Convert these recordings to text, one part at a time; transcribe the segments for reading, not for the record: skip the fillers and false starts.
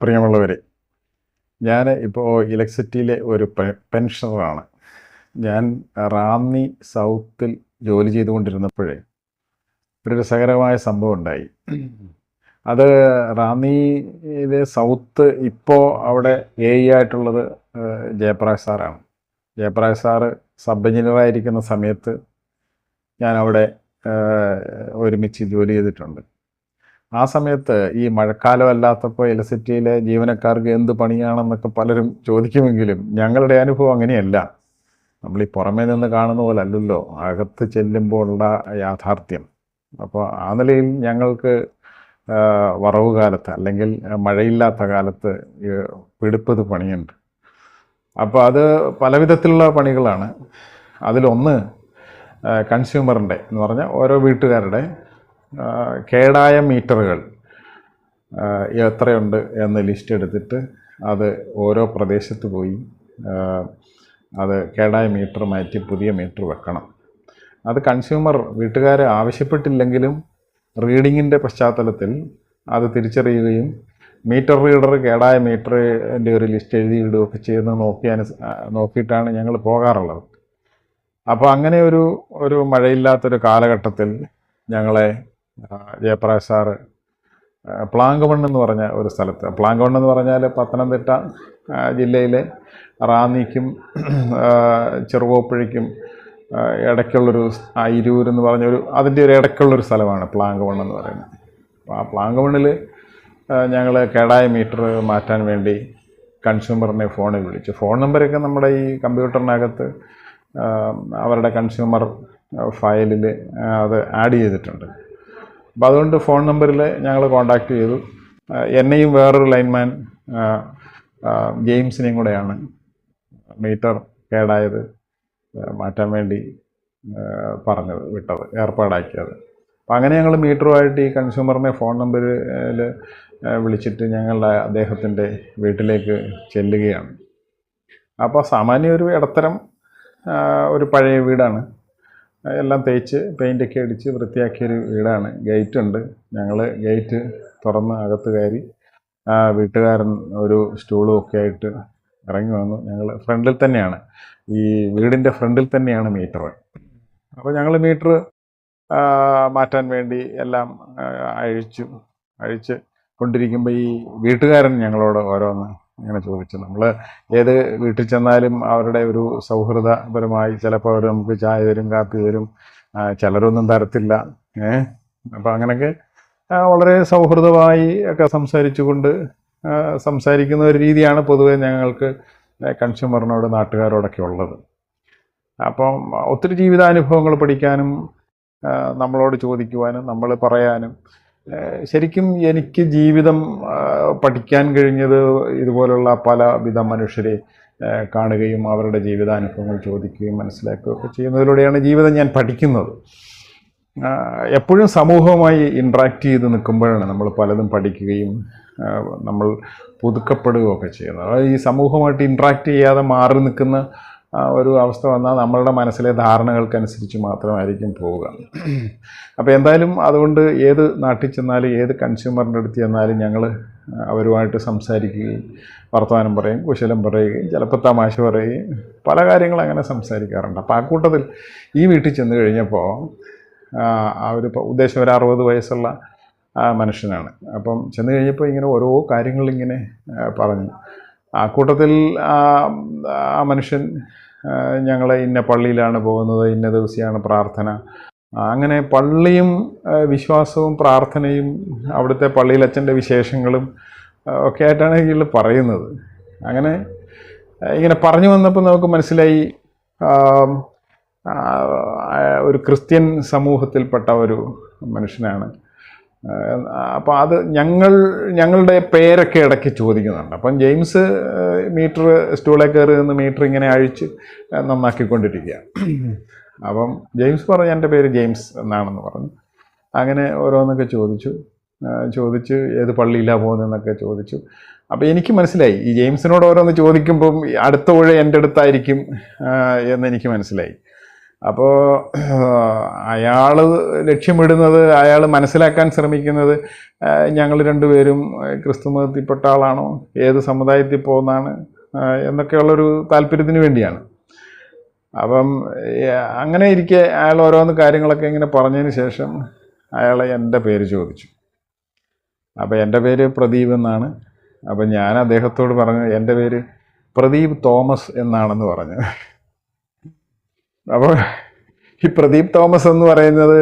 പ്രിയമുള്ളവരെ, ഞാൻ ഇപ്പോൾ ഇലക്ട്രിസിറ്റിയിലെ ഒരു പെൻഷനറാണ്. ഞാൻ റാന്നി സൗത്തിൽ ജോലി ചെയ്തുകൊണ്ടിരുന്നപ്പോഴേ ഒരു രസകരമായ സംഭവം ഉണ്ടായി. അത് റാന്നിയിലെ സൗത്ത് ഇപ്പോൾ അവിടെ ആയിട്ടുള്ളത് ജയപ്രകാശ് സാറാണ്. ജയപ്രകാശ് സാറ് സബ് എഞ്ചിനീയറായിരിക്കുന്ന സമയത്ത് ഞാൻ അവിടെ ഒരുമിച്ച് ജോലി ചെയ്തിട്ടുണ്ട്. ആ സമയത്ത് ഈ മഴക്കാലം അല്ലാത്തപ്പോൾ ഇലക്ട്രിസിറ്റിയിലെ ജീവനക്കാർക്ക് എന്ത് പണിയാണെന്നൊക്കെ പലരും ചോദിക്കുമെങ്കിലും ഞങ്ങളുടെ അനുഭവം അങ്ങനെയല്ല. നമ്മൾ ഈ പുറമേ നിന്ന് കാണുന്ന പോലെ അല്ലല്ലോ അകത്ത് ചെല്ലുമ്പോഴുള്ള യാഥാർത്ഥ്യം. അപ്പോൾ ആ നിലയിൽ ഞങ്ങൾക്ക് വറവ് കാലത്ത് അല്ലെങ്കിൽ മഴയില്ലാത്ത കാലത്ത് പിടിപ്പത് പണിയുണ്ട്. അപ്പോൾ അത് പല വിധത്തിലുള്ള പണികളാണ്. അതിലൊന്ന് കൺസ്യൂമറിൻ്റെ എന്ന് പറഞ്ഞാൽ ഓരോ വീട്ടുകാരുടെ കേടായ മീറ്ററുകൾ എത്രയുണ്ട് എന്ന് ലിസ്റ്റ് എടുത്തിട്ട് അത് ഓരോ പ്രദേശത്ത് പോയി അത് കേടായ മീറ്റർ മാറ്റി പുതിയ മീറ്റർ വെക്കണം. അത് കൺസ്യൂമർ വീട്ടുകാർ ആവശ്യപ്പെട്ടില്ലെങ്കിലും റീഡിങ്ങിൻ്റെ പശ്ചാത്തലത്തിൽ അത് തിരിച്ചറിയുകയും മീറ്റർ റീഡർ കേടായ മീറ്ററിൻ്റെ ഒരു ലിസ്റ്റ് എഴുതിയിടുകയൊക്കെ ചെയ്യുന്നത് നോക്കിയിട്ടാണ് ഞങ്ങൾ പോകാറുള്ളത്. അപ്പോൾ അങ്ങനെ ഒരു മഴയില്ലാത്തൊരു കാലഘട്ടത്തിൽ ഞങ്ങളെ ജയപ്രകാശ് സാറ് പ്ലാങ്കമണ്ണ് എന്ന് പറഞ്ഞ ഒരു സ്ഥലത്ത്, പ്ലാങ്കമണ്ണ് എന്ന് പറഞ്ഞാൽ പത്തനംതിട്ട ജില്ലയിലെ റാന്നിക്കും ചെറുകോപ്പുഴയ്ക്കും ഇടയ്ക്കുള്ളൊരു ഇരുവൂരെന്ന് പറഞ്ഞൊരു അതിൻ്റെ ഒരു ഇടയ്ക്കുള്ളൊരു സ്ഥലമാണ് പ്ലാങ്കമണ്ണ് എന്ന് പറയുന്നത്. അപ്പോൾ ആ പ്ലാങ്കമണ്ണിൽ ഞങ്ങൾ കേടായ മീറ്റർ മാറ്റാൻ വേണ്ടി കൺസ്യൂമറിനെ ഫോണിൽ വിളിച്ചു. ഫോൺ നമ്പരൊക്കെ നമ്മുടെ ഈ കമ്പ്യൂട്ടറിനകത്ത് അവരുടെ കൺസ്യൂമർ ഫയലിൽ അത് ആഡ് ചെയ്തിട്ടുണ്ട്. അപ്പോൾ അതുകൊണ്ട് ഫോൺ നമ്പറിൽ ഞങ്ങൾ കോൺടാക്റ്റ് ചെയ്തു. എന്നെയും വേറൊരു ലൈൻമാൻ ജെയിംസിനെയും കൂടെയാണ് മീറ്റർ കേടായത് മാറ്റാൻ വേണ്ടി ഏർപ്പാടാക്കിയത്. അപ്പോൾ അങ്ങനെ ഞങ്ങൾ മീറ്ററുമായിട്ട് ഈ കൺസ്യൂമറിനെ ഫോൺ നമ്പറിൽ വിളിച്ചിട്ട് ഞങ്ങളുടെ അദ്ദേഹത്തിൻ്റെ വീട്ടിലേക്ക് ചെല്ലുകയാണ്. അപ്പോൾ സാമാന്യ ഒരു ഇടത്തരം ഒരു പഴയ വീടാണ്. എല്ലാം തേച്ച് പെയിൻ്റൊക്കെ അടിച്ച് വൃത്തിയാക്കിയൊരു വീടാണ്. ഗേറ്റുണ്ട്. ഞങ്ങൾ ഗേറ്റ് തുറന്ന് അകത്ത് കയറി വീട്ടുകാരൻ ഒരു സ്റ്റൂളും ഒക്കെ ആയിട്ട് ഇറങ്ങി വന്നു. ഞങ്ങൾ ഫ്രണ്ടിൽ തന്നെയാണ്, ഈ വീടിൻ്റെ ഫ്രണ്ടിൽ തന്നെയാണ് മീറ്റർ. അപ്പോൾ ഞങ്ങൾ മീറ്റർ മാറ്റാൻ വേണ്ടി എല്ലാം അഴിച്ച് കൊണ്ടിരിക്കുമ്പോൾ ഈ വീട്ടുകാരൻ ഞങ്ങളോട് ഓരോന്ന് ഇങ്ങനെ ചോദിച്ചു. നമ്മൾ ഏത് വീട്ടിൽ ചെന്നാലും അവരുടെ ഒരു സൗഹൃദപരമായി ചിലപ്പോൾ അവർ നമുക്ക് ചായ തരും, കാപ്പി തരും, ചിലരൊന്നും തരത്തില്ല. അപ്പോൾ അങ്ങനെയൊക്കെ വളരെ സൗഹൃദമായി ഒക്കെ സംസാരിക്കുന്ന ഒരു രീതിയാണ് പൊതുവെ ഞങ്ങൾക്ക് കൺസ്യൂമറിനോട് നാട്ടുകാരോടൊക്കെ ഉള്ളത്. അപ്പം ഒത്തിരി ജീവിതാനുഭവങ്ങൾ പഠിക്കാനും നമ്മളോട് ചോദിക്കുവാനും നമ്മൾ പറയാനും, ശരിക്കും എനിക്ക് ജീവിതം പഠിക്കാൻ കഴിഞ്ഞത് ഇതുപോലുള്ള പലവിധ മനുഷ്യരെ കാണുകയും അവരുടെ ജീവിതാനുഭവങ്ങൾ ചോദിക്കുകയും മനസ്സിലാക്കുകയും ഒക്കെ ചെയ്യുന്നതിലൂടെയാണ് ജീവിതം ഞാൻ പഠിക്കുന്നത്. എപ്പോഴും സമൂഹവുമായി ഇൻട്രാക്ട് ചെയ്ത് നിൽക്കുമ്പോഴാണ് നമ്മൾ പലതും പഠിക്കുകയും നമ്മൾ പുതുക്കപ്പെടുകയും ഒക്കെ ചെയ്യുന്നത്. ഈ സമൂഹമായിട്ട് ഇൻട്രാക്ട് ചെയ്യാതെ മാറി നിൽക്കുന്ന ഒരു അവസ്ഥ വന്നാൽ നമ്മളുടെ മനസ്സിലെ ധാരണകൾക്കനുസരിച്ച് മാത്രമായിരിക്കും പോവുക. അപ്പോൾ എന്തായാലും അതുകൊണ്ട് ഏത് നാട്ടിൽ ചെന്നാലും ഏത് കൺസ്യൂമറിൻ്റെ അടുത്ത് ചെന്നാലും ഞങ്ങൾ അവരുമായിട്ട് സംസാരിക്കുകയും വർത്തമാനം പറയുകയും കുശലം പറയുകയും ചിലപ്പോൾ തമാശ പറയുകയും പല കാര്യങ്ങൾ അങ്ങനെ സംസാരിക്കാറുണ്ട്. അപ്പോൾ ആ കൂട്ടത്തിൽ ഈ വീട്ടിൽ ചെന്ന് കഴിഞ്ഞപ്പോൾ ഉദ്ദേശം ഒരു 60 വയസ്സുള്ള മനുഷ്യനാണ്. അപ്പം ചെന്ന് കഴിഞ്ഞപ്പോൾ ഇങ്ങനെ ഓരോ കാര്യങ്ങളിങ്ങനെ പറഞ്ഞു. ആ കൂട്ടത്തിൽ ആ മനുഷ്യൻ ഞങ്ങളെ ഇന്ന പള്ളിയിലാണ് പോകുന്നത്, ഇന്ന ദിവസമാണ് പ്രാർത്ഥന, അങ്ങനെ പള്ളിയും വിശ്വാസവും പ്രാർത്ഥനയും അവിടുത്തെ പള്ളിയിലച്ഛൻ്റെ വിശേഷങ്ങളും ഒക്കെ ആയിട്ടാണ് ഇതിൽ പറയുന്നത്. അങ്ങനെ ഇങ്ങനെ പറഞ്ഞു വന്നപ്പോൾ നമുക്ക് മനസ്സിലായി ഒരു ക്രിസ്ത്യൻ സമൂഹത്തിൽപ്പെട്ട ഒരു മനുഷ്യനാണ്. അപ്പോൾ അത് ഞങ്ങളുടെ പേരൊക്കെ ഇടയ്ക്ക് ചോദിക്കുന്നുണ്ട്. അപ്പം ജെയിംസ് മീറ്റർ സ്റ്റൂളെ കയറി നിന്ന് മീറ്റർ ഇങ്ങനെ അഴിച്ച് നന്നാക്കിക്കൊണ്ടിരിക്കുക. അപ്പം ജെയിംസ് പറഞ്ഞു എൻ്റെ പേര് ജെയിംസ് എന്നാണെന്ന് പറഞ്ഞു. അങ്ങനെ ഓരോന്നൊക്കെ ചോദിച്ച് ഏത് പള്ളിയിലാണ് പോകുന്നതെന്നൊക്കെ ചോദിച്ചു. അപ്പോൾ എനിക്ക് മനസ്സിലായി ഈ ജെയിംസിനോട് ഓരോന്ന് ചോദിക്കുമ്പം അടുത്ത ഊഴ എൻ്റെ അടുത്തായിരിക്കും എന്നെനിക്ക് മനസ്സിലായി. അപ്പോൾ അയാൾ ലക്ഷ്യമിടുന്നത്, അയാൾ മനസ്സിലാക്കാൻ ശ്രമിക്കുന്നത് ഞങ്ങൾ രണ്ടുപേരും ക്രിസ്തു മതത്തിൽപ്പെട്ട ആളാണോ, ഏത് സമുദായത്തിൽ പോകുന്നതാണ് എന്നൊക്കെയുള്ളൊരു താല്പര്യത്തിന് വേണ്ടിയാണ്. അപ്പം അങ്ങനെ ഇരിക്കെ അയാൾ ഓരോന്ന് കാര്യങ്ങളൊക്കെ ഇങ്ങനെ പറഞ്ഞതിന് ശേഷം അയാൾ എൻ്റെ പേര് ചോദിച്ചു. അപ്പോൾ എൻ്റെ പേര് പ്രദീപ് എന്നാണ്. അപ്പം ഞാൻ അദ്ദേഹത്തോട് പറഞ്ഞു എൻ്റെ പേര് പ്രദീപ് തോമസ് എന്നാണെന്ന് പറഞ്ഞു. അപ്പോൾ ഈ പ്രദീപ് തോമസ് എന്ന് പറയുന്നത്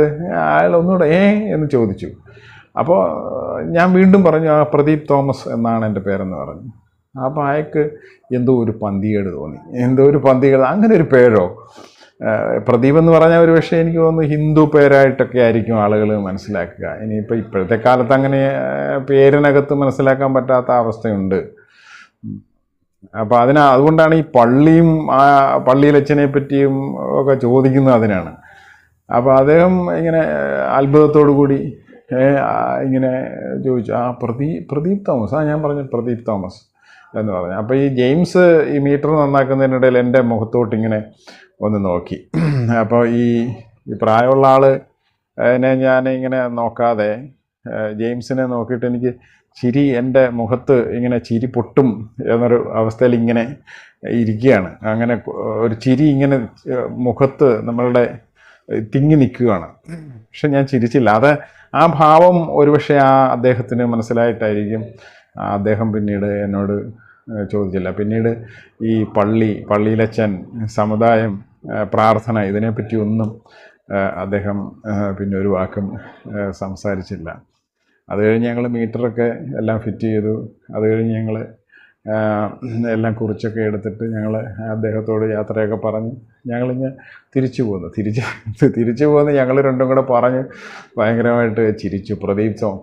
അയാൾ ഒന്നുകൂടെ എന്ന് ചോദിച്ചു. അപ്പോൾ ഞാൻ വീണ്ടും പറഞ്ഞു പ്രദീപ് തോമസ് എന്നാണ് എൻ്റെ പേരെന്ന് പറഞ്ഞു. അപ്പോൾ അയാൾക്ക് എന്തോ ഒരു പന്തികേട് തോന്നി. അങ്ങനെ ഒരു പേരോ, പ്രദീപ് എന്ന് പറഞ്ഞാൽ ഒരു പക്ഷേ എനിക്ക് തോന്നുന്നു ഹിന്ദു പേരായിട്ടൊക്കെ ആയിരിക്കും ആളുകൾ മനസ്സിലാക്കുക. ഇനിയിപ്പോൾ ഇപ്പോഴത്തെ കാലത്ത് അങ്ങനെ പേരിനകത്ത് മനസ്സിലാക്കാൻ പറ്റാത്ത അവസ്ഥയുണ്ട്. അപ്പോൾ അതുകൊണ്ടാണ് ഈ പള്ളിയിലച്ഛനെ പറ്റിയും ഒക്കെ ചോദിക്കുന്നത് അതിനാണ്. അപ്പോൾ അദ്ദേഹം ഇങ്ങനെ അത്ഭുതത്തോടു കൂടി ഇങ്ങനെ ചോദിച്ചു, പ്രദീപ് തോമസ്, ഞാൻ പറഞ്ഞു പ്രദീപ് തോമസ് എന്ന് പറഞ്ഞു. അപ്പോൾ ഈ ജെയിംസ് ഈ മീറ്റർ നന്നാക്കുന്നതിനിടയിൽ എൻ്റെ മുഖത്തോട്ട് ഇങ്ങനെ ഒന്ന് നോക്കി. അപ്പോൾ ഈ പ്രായമുള്ള ആളിനെ ഞാൻ ഇങ്ങനെ നോക്കാതെ ജെയിംസിനെ നോക്കിയിട്ട് എനിക്ക് എൻ്റെ മുഖത്ത് ഇങ്ങനെ ചിരി പൊട്ടും എന്നൊരു അവസ്ഥയിൽ ഇങ്ങനെ ഇരിക്കുകയാണ്. അങ്ങനെ ഒരു ചിരി ഇങ്ങനെ മുഖത്ത് നമ്മളുടെ തിങ്ങി നിൽക്കുകയാണ്. പക്ഷെ ഞാൻ ചിരിച്ചില്ല. ആ ഭാവം ഒരുപക്ഷെ അദ്ദേഹത്തിന് മനസ്സിലായിട്ടായിരിക്കും അദ്ദേഹം പിന്നീട് എന്നോട് ചോദിച്ചില്ല. പിന്നീട് ഈ പള്ളിയിലച്ഛൻ, സമുദായം, പ്രാർത്ഥന ഇതിനെപ്പറ്റി ഒന്നും അദ്ദേഹം പിന്നെ ഒരു വാക്കും സംസാരിച്ചില്ല. അത് കഴിഞ്ഞ് ഞങ്ങൾ മീറ്ററൊക്കെ എല്ലാം ഫിറ്റ് ചെയ്തു. അത് കഴിഞ്ഞ് ഞങ്ങൾ എല്ലാം കുറിച്ചൊക്കെ എടുത്തിട്ട് ഞങ്ങൾ അദ്ദേഹത്തോട് യാത്രയൊക്കെ പറഞ്ഞ് ഞങ്ങളിങ്ങ് തിരിച്ചു പോന്നു. ഞങ്ങൾ രണ്ടും കൂടെ പറഞ്ഞ് ഭയങ്കരമായിട്ട് ചിരിച്ചു.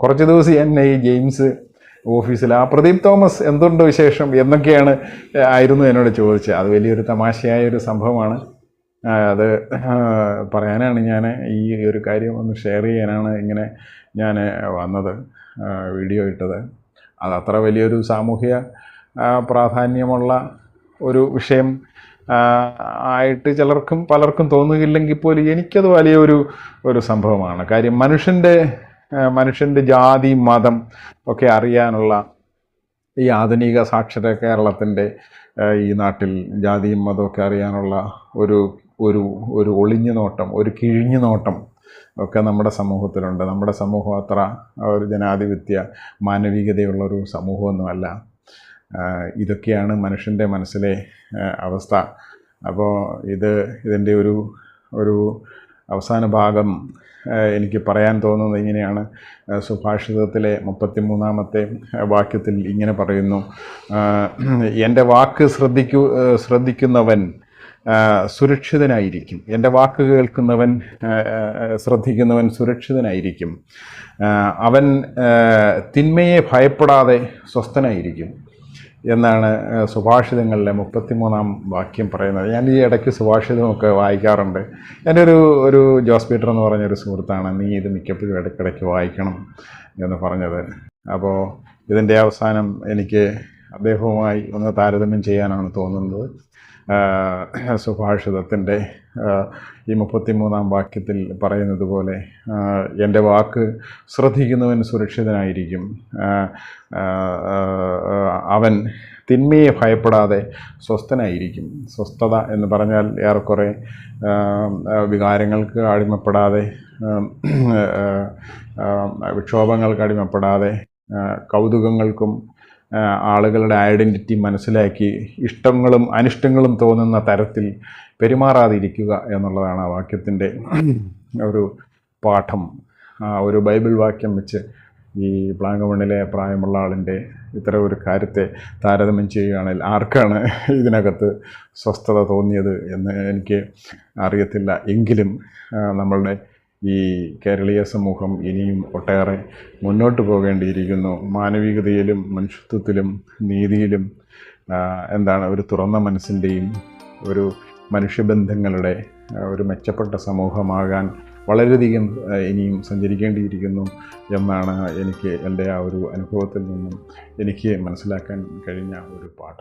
കുറച്ച് ദിവസം എന്നെ ഈ ജെയിംസ് ഓഫീസിൽ പ്രദീപ് തോമസ് എന്തുണ്ട് വിശേഷം എന്നൊക്കെയാണ് ആയിരുന്നു എന്നോട് ചോദിച്ചത്. അത് വലിയൊരു തമാശയായൊരു സംഭവമാണ്. അത് പറയാനാണ് ഞാൻ ഈ ഒരു കാര്യം ഒന്ന് ഷെയർ ചെയ്യാനാണ് ഇങ്ങനെ ഞാൻ വന്നത്, വീഡിയോ ഇട്ടത്. അതത്ര വലിയൊരു സാമൂഹ്യ പ്രാധാന്യമുള്ള ഒരു വിഷയം ആയിട്ട് പലർക്കും തോന്നുകയില്ലെങ്കിൽ പോലും എനിക്കത് വലിയൊരു സംഭവമാണ്. കാര്യം മനുഷ്യൻ്റെ ജാതി, മതം ഒക്കെ അറിയാനുള്ള ഈ ആധുനിക സാക്ഷര കേരളത്തിൻ്റെ ഈ നാട്ടിൽ ജാതിയും മതമൊക്കെ അറിയാനുള്ള ഒരു ഒളിഞ്ഞു നോട്ടം, ഒരു കിഴിഞ്ഞു നോട്ടം ഒക്കെ നമ്മുടെ സമൂഹത്തിലുണ്ട്. നമ്മുടെ സമൂഹം അത്ര ഒരു ജനാധിപത്യ മാനവികതയുള്ളൊരു സമൂഹമൊന്നുമല്ല. ഇതൊക്കെയാണ് മനുഷ്യൻ്റെ മനസ്സിലെ അവസ്ഥ. അപ്പോൾ ഇതിൻ്റെ ഒരു അവസാന ഭാഗം എനിക്ക് പറയാൻ തോന്നുന്നത് ഇങ്ങനെയാണ്. സുഭാഷിതത്തിലെ 33-ാമത്തെ വാക്യത്തിൽ ഇങ്ങനെ പറയുന്നു, എൻ്റെ വാക്ക് ശ്രദ്ധിക്കുന്നവൻ സുരക്ഷിതനായിരിക്കും. എൻ്റെ വാക്ക് ശ്രദ്ധിക്കുന്നവൻ സുരക്ഷിതനായിരിക്കും. അവൻ തിന്മയെ ഭയപ്പെടാതെ സ്വസ്ഥനായിരിക്കും എന്നാണ് സുഭാഷിതങ്ങളിലെ 33-ാം വാക്യം പറയുന്നത്. ഞാൻ ഈ ഇടയ്ക്ക് സുഭാഷിതമൊക്കെ വായിക്കാറുണ്ട്. എൻ്റെ ഒരു ജോസ് പീറ്റർ എന്ന് പറഞ്ഞൊരു സുഹൃത്താണ് നീ ഇത് മിക്കപ്പോഴും ഇടയ്ക്കിടയ്ക്ക് വായിക്കണം എന്ന് പറഞ്ഞത്. അപ്പോൾ ഇതിൻ്റെ അവസാനം എനിക്ക് അദ്ദേഹവുമായി ഒന്ന് താരതമ്യം ചെയ്യാനാണ് തോന്നുന്നത്. സുഭാഷിതത്തിൻ്റെ ഈ 33-ാം വാക്യത്തിൽ പറയുന്നത് പോലെ എൻ്റെ വാക്ക് ശ്രദ്ധിക്കുന്നവൻ സുരക്ഷിതനായിരിക്കും. അവൻ തിന്മയെ ഭയപ്പെടാതെ സ്വസ്ഥനായിരിക്കും. സ്വസ്ഥത എന്ന് പറഞ്ഞാൽ ഏറെക്കുറെ വികാരങ്ങൾക്ക് അടിമപ്പെടാതെ, വിക്ഷോഭങ്ങൾക്ക് അടിമപ്പെടാതെ, കൗതുകങ്ങൾക്കും ആളുകളുടെ ഐഡൻറ്റിറ്റി മനസ്സിലാക്കി ഇഷ്ടങ്ങളും അനിഷ്ടങ്ങളും തോന്നുന്ന തരത്തിൽ പെരുമാറാതിരിക്കുക എന്നുള്ളതാണ് ആ വാക്യത്തിൻ്റെ ഒരു പാഠം. ഒരു ബൈബിൾ വാക്യം വെച്ച് ഈ പ്ലാങ്കമണ്ണിലെ പ്രായമുള്ള ആളിൻ്റെ ഇത്തരം ഒരു കാര്യത്തെ താരതമ്യം ചെയ്യുകയാണെങ്കിൽ ആർക്കാണ് ഇതിനകത്ത് സ്വസ്ഥത തോന്നിയത് എന്ന് എനിക്ക് അറിയത്തില്ല. എങ്കിലും നമ്മളുടെ ഈ കേരളീയ സമൂഹം ഇനിയും ഒട്ടേറെ മുന്നോട്ട് പോകേണ്ടിയിരിക്കുന്നു. മാനവികതയിലും മനുഷ്യത്വത്തിലും നീതിയിലും ഒരു തുറന്ന മനസ്സിൻ്റെയും ഒരു മനുഷ്യബന്ധങ്ങളുടെ ഒരു മെച്ചപ്പെട്ട സമൂഹമാകാൻ വളരെയധികം ഇനിയും സഞ്ചരിക്കേണ്ടിയിരിക്കുന്നു എന്നാണ് എനിക്ക് എൻ്റെ ആ ഒരു അനുഭവത്തിൽ നിന്നും എനിക്ക് മനസ്സിലാക്കാൻ കഴിഞ്ഞ ഒരു പാഠം.